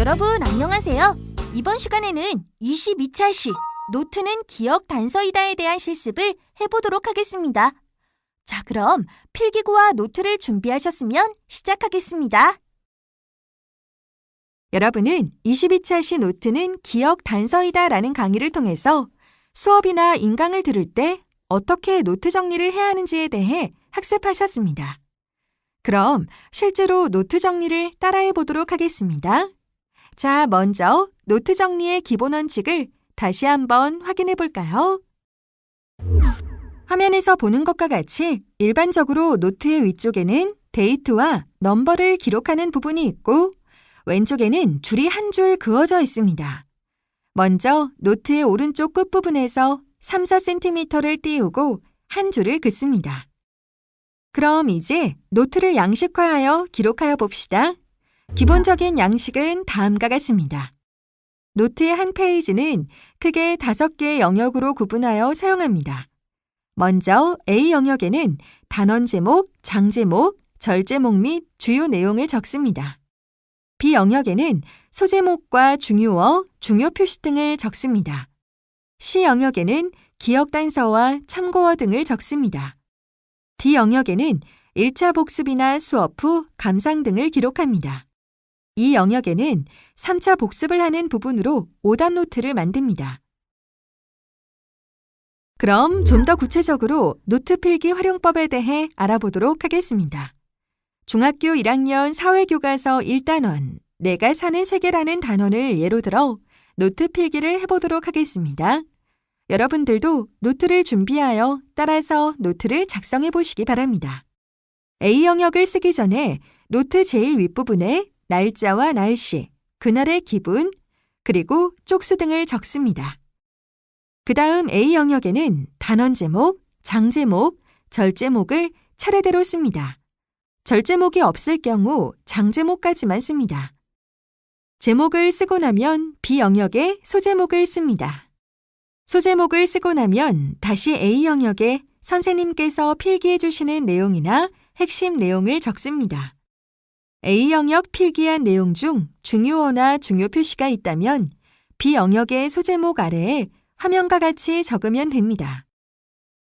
여러분 안녕하세요. 이번 시간에는 22차 시 노트는 기억 단서이다에 대한 실습을 해보도록 하겠습니다. 자, 그럼 필기구와 노트를 준비하셨으면 시작하겠습니다. 여러분은 22차 시 노트는 기억 단서이다 라는 강의를 통해서 수업이나 인강을 들을 때 어떻게 노트 정리를 해야 하는지에 대해 학습하셨습니다. 그럼 실제로 노트 정리를 따라해 보도록 하겠습니다. 자, 먼저 노트 정리의 기본 원칙을 다시 한번 확인해 볼까요? 화면에서 보는 것과 같이 일반적으로 노트의 위쪽에는 데이트와 넘버를 기록하는 부분이 있고 왼쪽에는 줄이 한 줄 그어져 있습니다. 먼저 노트의 오른쪽 끝부분에서 3-4cm를 띄우고 한 줄을 긋습니다. 그럼 이제 노트를 양식화하여 기록하여 봅시다. 기본적인 양식은 다음과 같습니다. 노트의 한 페이지는 크게 5개의 영역으로 구분하여 사용합니다. 먼저 A 영역에는 단원 제목, 장 제목, 절 제목 및 주요 내용을 적습니다. B 영역에는 소제목과 중요어, 중요 표시 등을 적습니다. C 영역에는 기억 단서와 참고어 등을 적습니다. D 영역에는 1차 복습이나 수업 후 감상 등을 기록합니다. 이 영역에는 3차 복습을 하는 부분으로 오답 노트를 만듭니다. 그럼 좀 더 구체적으로 노트 필기 활용법에 대해 알아보도록 하겠습니다. 중학교 1학년 사회교과서 1단원, 내가 사는 세계라는 단원을 예로 들어 노트 필기를 해보도록 하겠습니다. 여러분들도 노트를 준비하여 따라서 노트를 작성해 보시기 바랍니다. A 영역을 쓰기 전에 노트 제일 윗부분에 날짜와 날씨, 그날의 기분, 그리고 쪽수 등을 적습니다. 그 다음 A 영역에는 단원 제목, 장 제목, 절 제목을 차례대로 씁니다. 절 제목이 없을 경우 장 제목까지만 씁니다. 제목을 쓰고 나면 B 영역에 소제목을 씁니다. 소제목을 쓰고 나면 다시 A 영역에 선생님께서 필기해 주시는 내용이나 핵심 내용을 적습니다. A 영역 필기한 내용 중 중요어나 중요 표시가 있다면 B 영역의 소제목 아래에 화면과 같이 적으면 됩니다.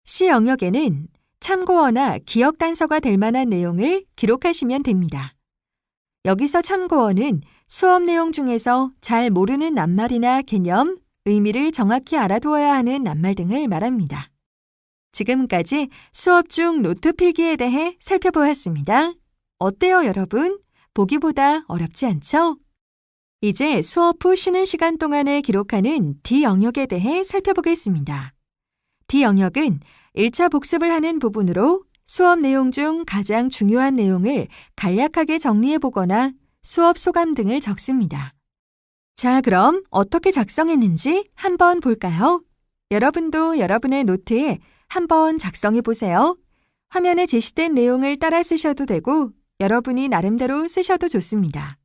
C 영역에는 참고어나 기억 단서가 될 만한 내용을 기록하시면 됩니다. 여기서 참고어는 수업 내용 중에서 잘 모르는 낱말이나 개념, 의미를 정확히 알아두어야 하는 낱말 등을 말합니다. 지금까지 수업 중 노트 필기에 대해 살펴보았습니다. 어때요, 여러분? 보기보다 어렵지 않죠? 이제 수업 후 쉬는 시간 동안에 기록하는 D 영역에 대해 살펴보겠습니다. D 영역은 1차 복습을 하는 부분으로 수업 내용 중 가장 중요한 내용을 간략하게 정리해 보거나 수업 소감 등을 적습니다. 자, 그럼 어떻게 작성했는지 한번 볼까요? 여러분도 여러분의 노트에 한번 작성해 보세요. 화면에 제시된 내용을 따라 쓰셔도 되고 여러분이 나름대로 쓰셔도 좋습니다.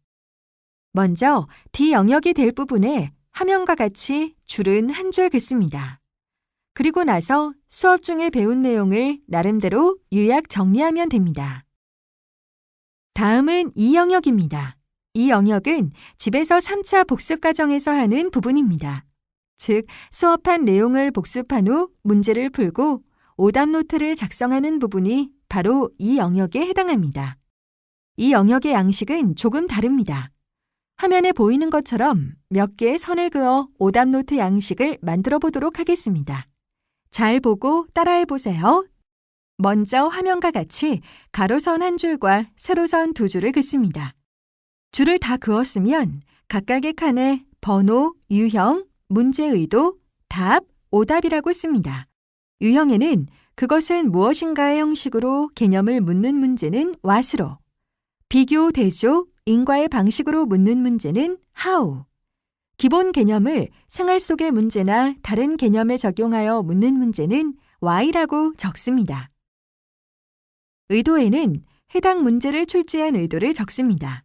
먼저 D 영역이 될 부분에 화면과 같이 줄은 한 줄 긋습니다. 그리고 나서 수업 중에 배운 내용을 나름대로 요약 정리하면 됩니다. 다음은 E 영역입니다. 이 영역은 집에서 3차 복습 과정에서 하는 부분입니다. 즉, 수업한 내용을 복습한 후 문제를 풀고 오답 노트를 작성하는 부분이 바로 이 영역에 해당합니다. 이 영역의 양식은 조금 다릅니다. 화면에 보이는 것처럼 몇 개의 선을 그어 오답 노트 양식을 만들어 보도록 하겠습니다. 잘 보고 따라해 보세요. 먼저 화면과 같이 가로선 한 줄과 세로선 두 줄을 긋습니다. 줄을 다 그었으면 각각의 칸에 번호, 유형, 문제 의도, 답, 오답이라고 씁니다. 유형에는 그것은 무엇인가의 형식으로 개념을 묻는 문제는 what으로, 비교, 대조, 인과의 방식으로 묻는 문제는 how, 기본 개념을 생활 속의 문제나 다른 개념에 적용하여 묻는 문제는 why라고 적습니다. 의도에는 해당 문제를 출제한 의도를 적습니다.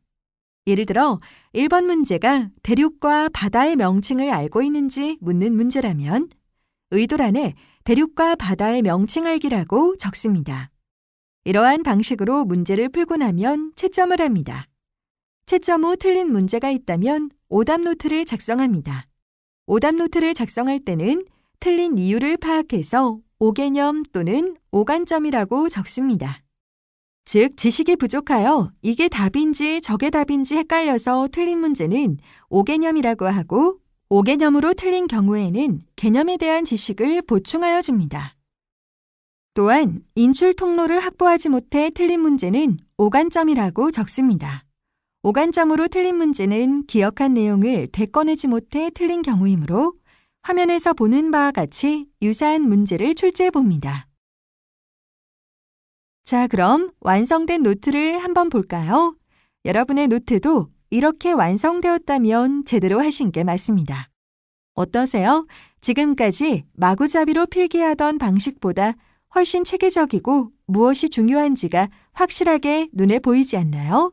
예를 들어 1번 문제가 대륙과 바다의 명칭을 알고 있는지 묻는 문제라면 의도란에 대륙과 바다의 명칭 알기라고 적습니다. 이러한 방식으로 문제를 풀고 나면 채점을 합니다. 채점 후 틀린 문제가 있다면 오답 노트를 작성합니다. 오답 노트를 작성할 때는 틀린 이유를 파악해서 오개념 또는 오관점이라고 적습니다. 즉, 지식이 부족하여 이게 답인지 저게 답인지 헷갈려서 틀린 문제는 오개념이라고 하고, 오개념으로 틀린 경우에는 개념에 대한 지식을 보충하여 줍니다. 또한 인출 통로를 확보하지 못해 틀린 문제는 오관점이라고 적습니다. 오관점으로 틀린 문제는 기억한 내용을 되꺼내지 못해 틀린 경우이므로 화면에서 보는 바와 같이 유사한 문제를 출제해 봅니다. 자, 그럼 완성된 노트를 한번 볼까요? 여러분의 노트도 이렇게 완성되었다면 제대로 하신 게 맞습니다. 어떠세요? 지금까지 마구잡이로 필기하던 방식보다 훨씬 체계적이고 무엇이 중요한지가 확실하게 눈에 보이지 않나요?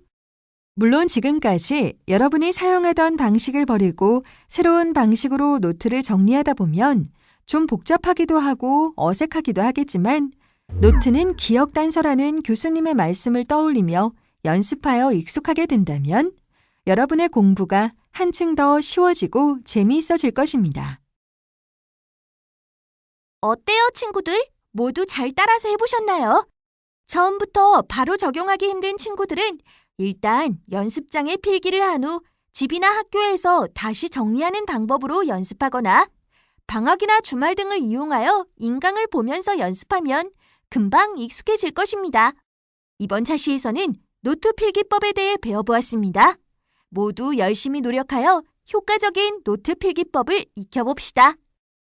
물론 지금까지 여러분이 사용하던 방식을 버리고 새로운 방식으로 노트를 정리하다 보면 좀 복잡하기도 하고 어색하기도 하겠지만 노트는 기억 단서라는 교수님의 말씀을 떠올리며 연습하여 익숙하게 된다면 여러분의 공부가 한층 더 쉬워지고 재미있어질 것입니다. 어때요, 친구들? 모두 잘 따라서 해보셨나요? 처음부터 바로 적용하기 힘든 친구들은 일단 연습장에 필기를 한 후 집이나 학교에서 다시 정리하는 방법으로 연습하거나 방학이나 주말 등을 이용하여 인강을 보면서 연습하면 금방 익숙해질 것입니다. 이번 차시에서는 노트 필기법에 대해 배워보았습니다. 모두 열심히 노력하여 효과적인 노트 필기법을 익혀봅시다.